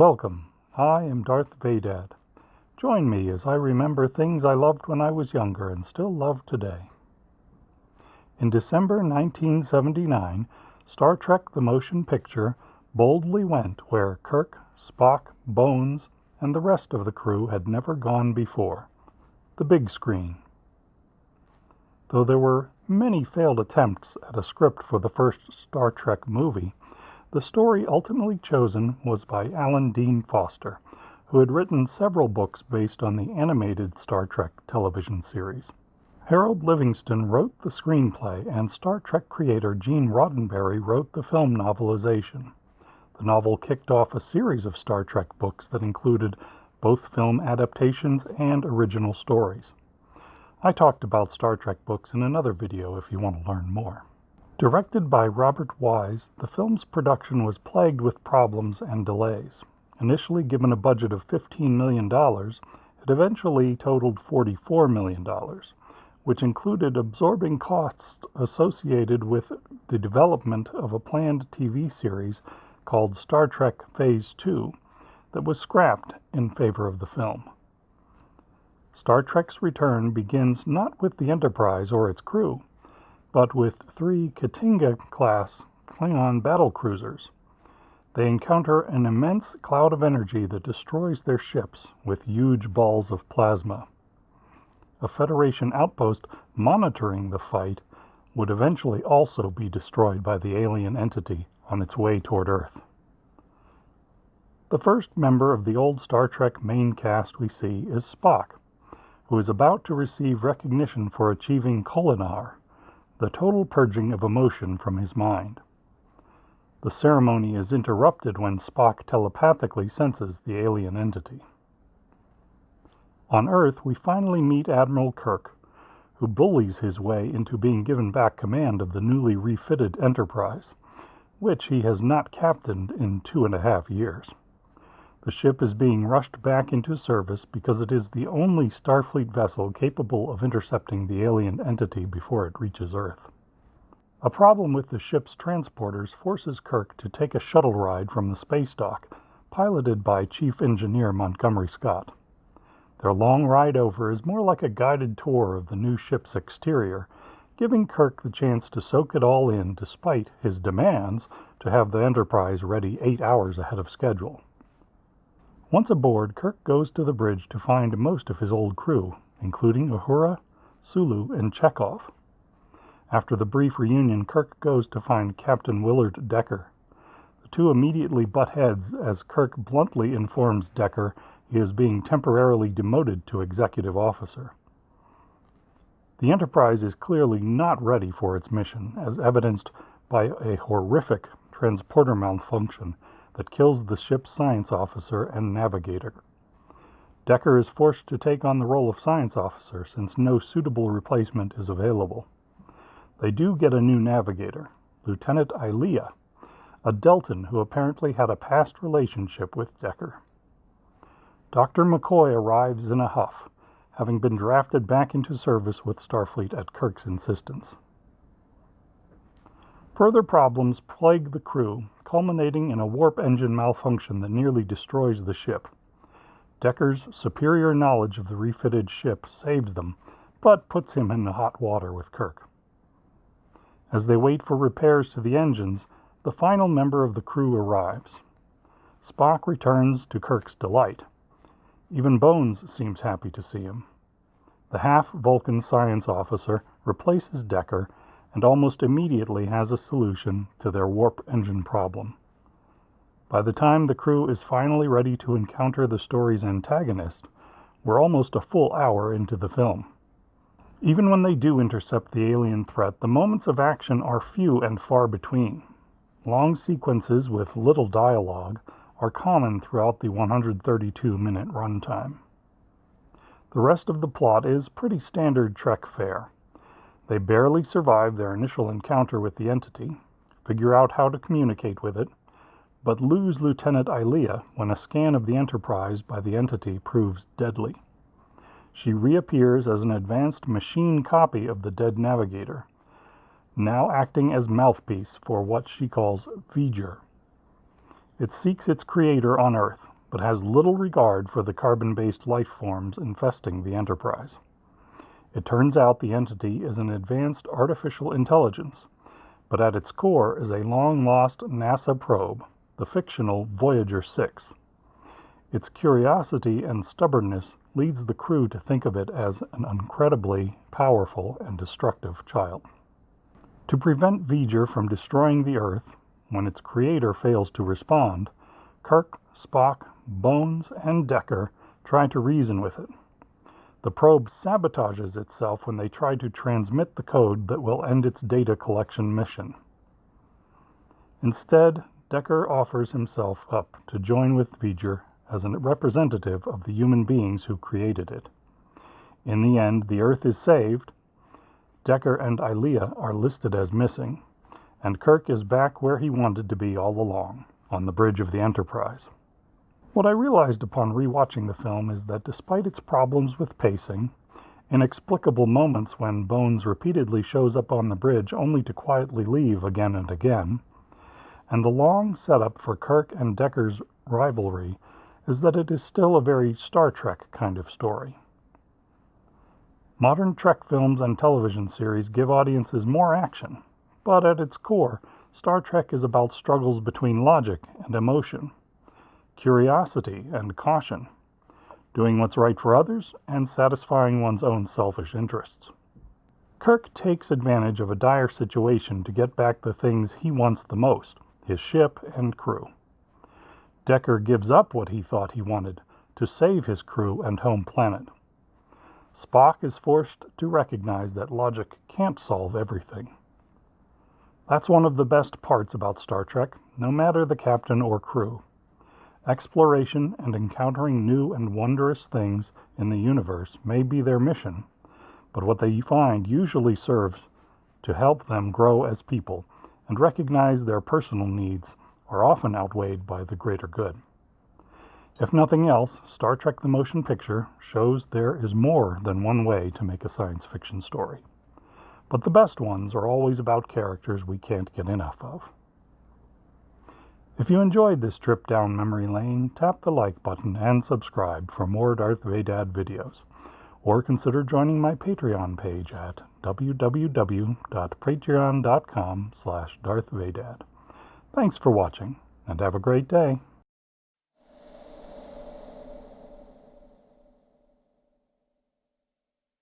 Welcome. I am Darth Vadad. Join me as I remember things I loved when I was younger and still love today. In December 1979, Star Trek the Motion Picture boldly went where Kirk, Spock, Bones, and the rest of the crew had never gone before: the big screen. Though there were many failed attempts at a script for the first Star Trek movie, the story ultimately chosen was by Alan Dean Foster, who had written several books based on the animated Star Trek television series. Harold Livingston wrote the screenplay, and Star Trek creator Gene Roddenberry wrote the film novelization. The novel kicked off a series of Star Trek books that included both film adaptations and original stories. I talked about Star Trek books in another video if you want to learn more. Directed by Robert Wise, the film's production was plagued with problems and delays. Initially given a budget of $15 million, it eventually totaled $44 million, which included absorbing costs associated with the development of a planned TV series called Star Trek Phase 2 that was scrapped in favor of the film. Star Trek's return begins not with the Enterprise or its crew, but with 3 Katinga-class Klingon battlecruisers. They encounter an immense cloud of energy that destroys their ships with huge balls of plasma. A Federation outpost monitoring the fight would eventually also be destroyed by the alien entity on its way toward Earth. The first member of the old Star Trek main cast we see is Spock, who is about to receive recognition for achieving Kolinar, the total purging of emotion from his mind. The ceremony is interrupted when Spock telepathically senses the alien entity. On Earth, we finally meet Admiral Kirk, who bullies his way into being given back command of the newly refitted Enterprise, which he has not captained in 2.5 years. The ship is being rushed back into service because it is the only Starfleet vessel capable of intercepting the alien entity before it reaches Earth. A problem with the ship's transporters forces Kirk to take a shuttle ride from the space dock, piloted by Chief Engineer Montgomery Scott. Their long ride over is more like a guided tour of the new ship's exterior, giving Kirk the chance to soak it all in despite his demands to have the Enterprise ready 8 hours ahead of schedule. Once aboard, Kirk goes to the bridge to find most of his old crew, including Uhura, Sulu, and Chekhov. After the brief reunion, Kirk goes to find Captain Willard Decker. The two immediately butt heads as Kirk bluntly informs Decker he is being temporarily demoted to executive officer. The Enterprise is clearly not ready for its mission, as evidenced by a horrific transporter malfunction that kills the ship's science officer and navigator. Decker is forced to take on the role of science officer since no suitable replacement is available. They do get a new navigator, Lieutenant Ilea, a Deltan who apparently had a past relationship with Decker. Dr. McCoy arrives in a huff, having been drafted back into service with Starfleet at Kirk's insistence. Further problems plague the crew, culminating in a warp engine malfunction that nearly destroys the ship. Decker's superior knowledge of the refitted ship saves them, but puts him in the hot water with Kirk. As they wait for repairs to the engines, the final member of the crew arrives. Spock returns to Kirk's delight. Even Bones seems happy to see him. The half-Vulcan science officer replaces Decker and almost immediately has a solution to their warp engine problem. By the time the crew is finally ready to encounter the story's antagonist, we're almost a full hour into the film. Even when they do intercept the alien threat, the moments of action are few and far between. Long sequences with little dialogue are common throughout the 132-minute runtime. The rest of the plot is pretty standard Trek fare. They barely survive their initial encounter with the entity, figure out how to communicate with it, but lose Lieutenant Ilea when a scan of the Enterprise by the entity proves deadly. She reappears as an advanced machine copy of the dead navigator, now acting as mouthpiece for what she calls V'ger. It seeks its creator on Earth, but has little regard for the carbon-based life forms infesting the Enterprise. It turns out the entity is an advanced artificial intelligence, but at its core is a long-lost NASA probe, the fictional Voyager 6. Its curiosity and stubbornness leads the crew to think of it as an incredibly powerful and destructive child. To prevent V'ger from destroying the Earth, when its creator fails to respond, Kirk, Spock, Bones, and Decker try to reason with it. The probe sabotages itself when they try to transmit the code that will end its data collection mission. Instead, Decker offers himself up to join with V'ger as a representative of the human beings who created it. In the end, the Earth is saved, Decker and Ilia are listed as missing, and Kirk is back where he wanted to be all along, on the bridge of the Enterprise. What I realized upon rewatching the film is that despite its problems with pacing, inexplicable moments when Bones repeatedly shows up on the bridge only to quietly leave again and again, and the long setup for Kirk and Decker's rivalry, is that it is still a very Star Trek kind of story. Modern Trek films and television series give audiences more action, but at its core, Star Trek is about struggles between logic and emotion, curiosity and caution, doing what's right for others and satisfying one's own selfish interests. Kirk takes advantage of a dire situation to get back the things he wants the most, his ship and crew. Decker gives up what he thought he wanted to save his crew and home planet. Spock is forced to recognize that logic can't solve everything. That's one of the best parts about Star Trek, no matter the captain or crew. Exploration and encountering new and wondrous things in the universe may be their mission, but what they find usually serves to help them grow as people and recognize their personal needs are often outweighed by the greater good. If nothing else, Star Trek the Motion Picture shows there is more than one way to make a science fiction story. But the best ones are always about characters we can't get enough of. If you enjoyed this trip down memory lane, tap the like button and subscribe for more Darth Vadad videos, or consider joining my Patreon page at www.patreon.com/DarthVadad. Thanks for watching, and have a great day.